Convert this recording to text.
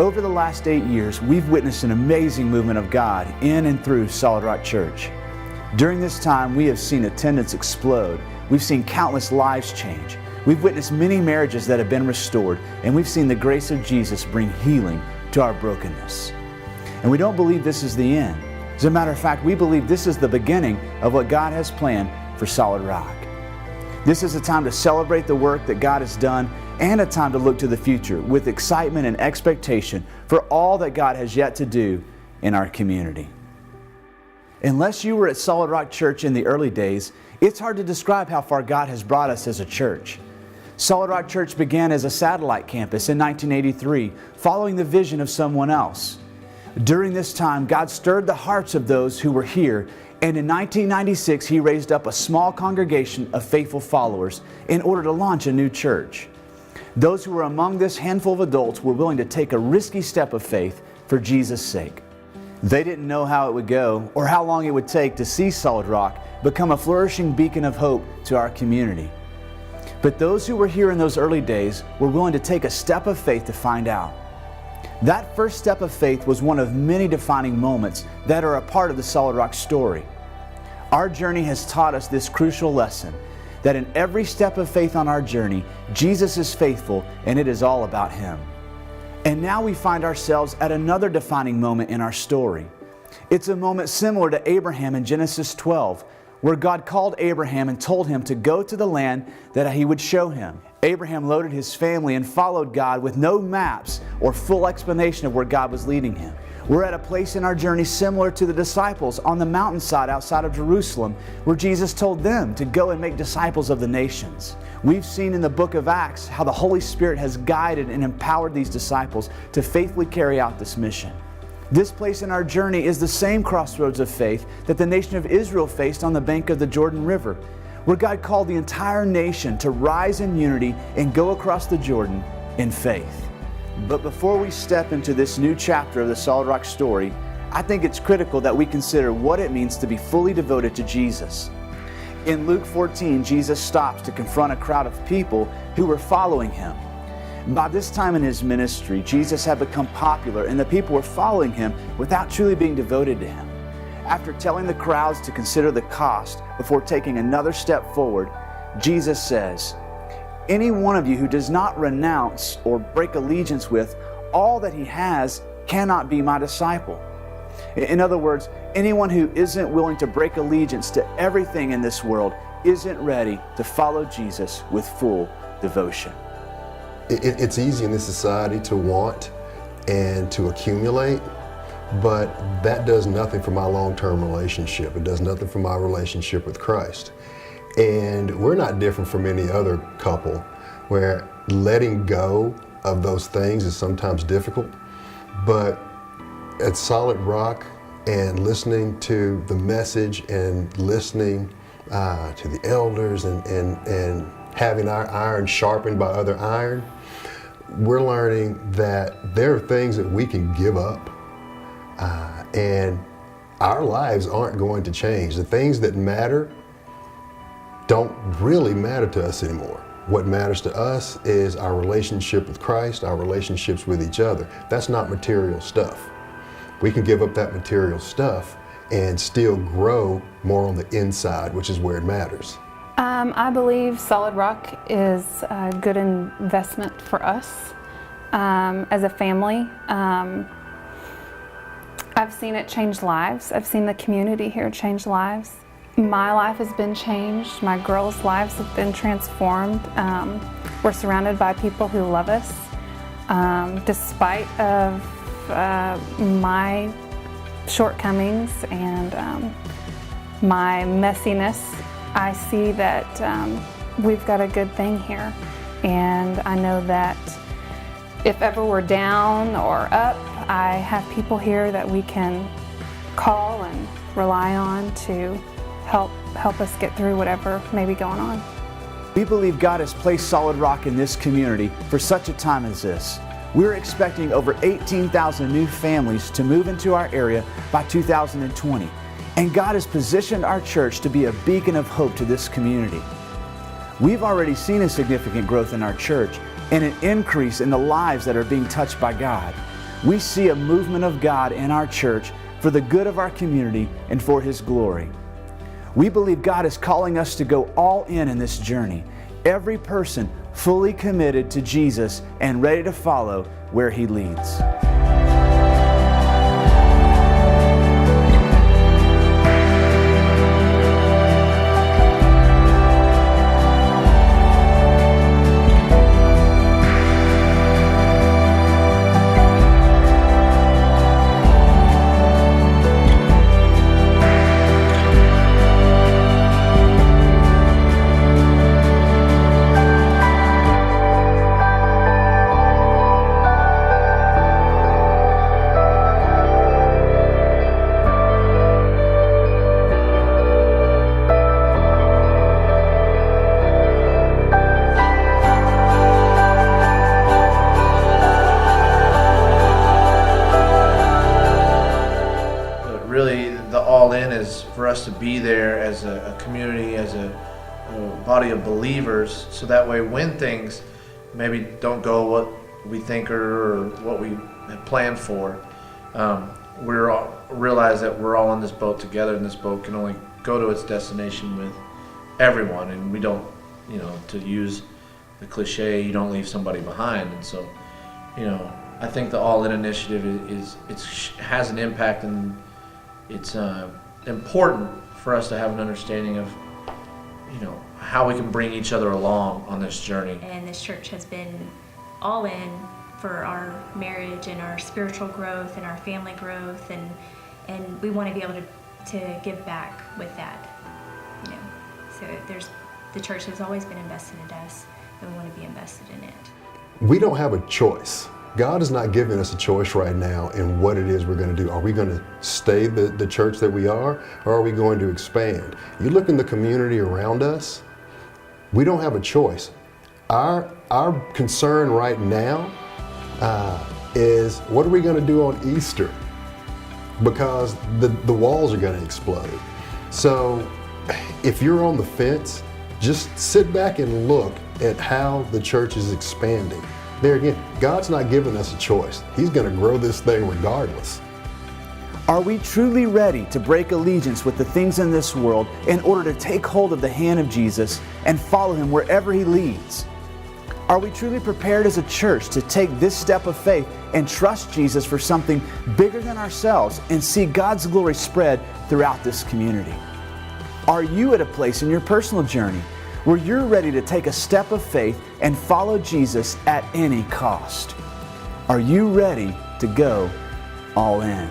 Over the last 8 years, we've witnessed an amazing movement of God in and through Solid Rock Church. During this time, we have seen attendance explode. We've seen countless lives change. We've witnessed many marriages that have been restored, and we've seen the grace of Jesus bring healing to our brokenness. And we don't believe this is the end. As a matter of fact, we believe this is the beginning of what God has planned for Solid Rock. This is a time to celebrate the work that God has done and a time to look to the future with excitement and expectation for all that God has yet to do in our community. Unless you were at Solid Rock Church in the early days, it's hard to describe how far God has brought us as a church. Solid Rock Church began as a satellite campus in 1983, following the vision of someone else. During this time, God stirred the hearts of those who were here, and in 1996, He raised up a small congregation of faithful followers in order to launch a new church. Those who were among this handful of adults were willing to take a risky step of faith for Jesus' sake. They didn't know how it would go or how long it would take to see Solid Rock become a flourishing beacon of hope to our community. But those who were here in those early days were willing to take a step of faith to find out. That first step of faith was one of many defining moments that are a part of the Solid Rock story. Our journey has taught us this crucial lesson, that in every step of faith on our journey, Jesus is faithful and it is all about Him. And now we find ourselves at another defining moment in our story. It's a moment similar to Abraham in Genesis 12, where God called Abraham and told him to go to the land that He would show him. Abraham loaded his family and followed God with no maps or full explanation of where God was leading him. We're at a place in our journey similar to the disciples on the mountainside outside of Jerusalem, where Jesus told them to go and make disciples of the nations. We've seen in the book of Acts how the Holy Spirit has guided and empowered these disciples to faithfully carry out this mission. This place in our journey is the same crossroads of faith that the nation of Israel faced on the bank of the Jordan River, where God called the entire nation to rise in unity and go across the Jordan in faith. But before we step into this new chapter of the Solid Rock story, I think it's critical that we consider what it means to be fully devoted to Jesus. In Luke 14, Jesus stops to confront a crowd of people who were following Him. By this time in His ministry, Jesus had become popular and the people were following Him without truly being devoted to Him. After telling the crowds to consider the cost before taking another step forward, Jesus says, "Any one of you who does not renounce or break allegiance with all that he has cannot be my disciple." In other words, anyone who isn't willing to break allegiance to everything in this world isn't ready to follow Jesus with full devotion. It's easy in this society to want and to accumulate, but that does nothing for my long-term relationship. It does nothing for my relationship with Christ. And we're not different from any other couple where letting go of those things is sometimes difficult. But at Solid Rock and listening to the message and listening to the elders and having our iron sharpened by other iron, we're learning that there are things that we can give up and our lives aren't going to change. The things that matter don't really matter to us anymore. What matters to us is our relationship with Christ, our relationships with each other. That's not material stuff. We can give up that material stuff and still grow more on the inside, which is where it matters. I believe Solid Rock is a good investment for us as a family. I've seen it change lives. I've seen the community here change lives. My life has been changed. My girls' lives have been transformed. We're surrounded by people who love us. Despite of my shortcomings and my messiness, I see that we've got a good thing here. And I know that if ever we're down or up, I have people here that we can call and rely on to help us get through whatever may be going on. We believe God has placed Solid Rock in this community for such a time as this. We're expecting over 18,000 new families to move into our area by 2020. And God has positioned our church to be a beacon of hope to this community. We've already seen a significant growth in our church and an increase in the lives that are being touched by God. we see a movement of God in our church for the good of our community and for His glory. We believe God is calling us to go all in this journey, every person fully committed to Jesus and ready to follow where He leads. Really, the all-in is for us to be there as a community, as a body of believers, so that way when things maybe don't go what we think or what we had planned for, realize that we're all in this boat together, and this boat can only go to its destination with everyone, and we don't, to use the cliche, you don't leave somebody behind. And so, I think the all-in initiative has an impact, and it's important for us to have an understanding of, how we can bring each other along on this journey. And this church has been all in for our marriage and our spiritual growth and our family growth, and we want to be able to give back with that. So the church has always been invested in us, and we want to be invested in it. We don't have a choice. God is not giving us a choice right now in what it is we're going to do. Are we going to stay the church that we are, or are we going to expand? You look in the community around us, we don't have a choice. Our concern right now is, what are we going to do on Easter? Because the walls are going to explode. So if you're on the fence, just sit back and look at how the church is expanding. There again, God's not giving us a choice. He's going to grow this thing regardless. Are we truly ready to break allegiance with the things in this world in order to take hold of the hand of Jesus and follow Him wherever He leads? Are we truly prepared as a church to take this step of faith and trust Jesus for something bigger than ourselves and see God's glory spread throughout this community? Are you at a place in your personal journey where you're ready to take a step of faith and follow Jesus at any cost? Are you ready to go all in?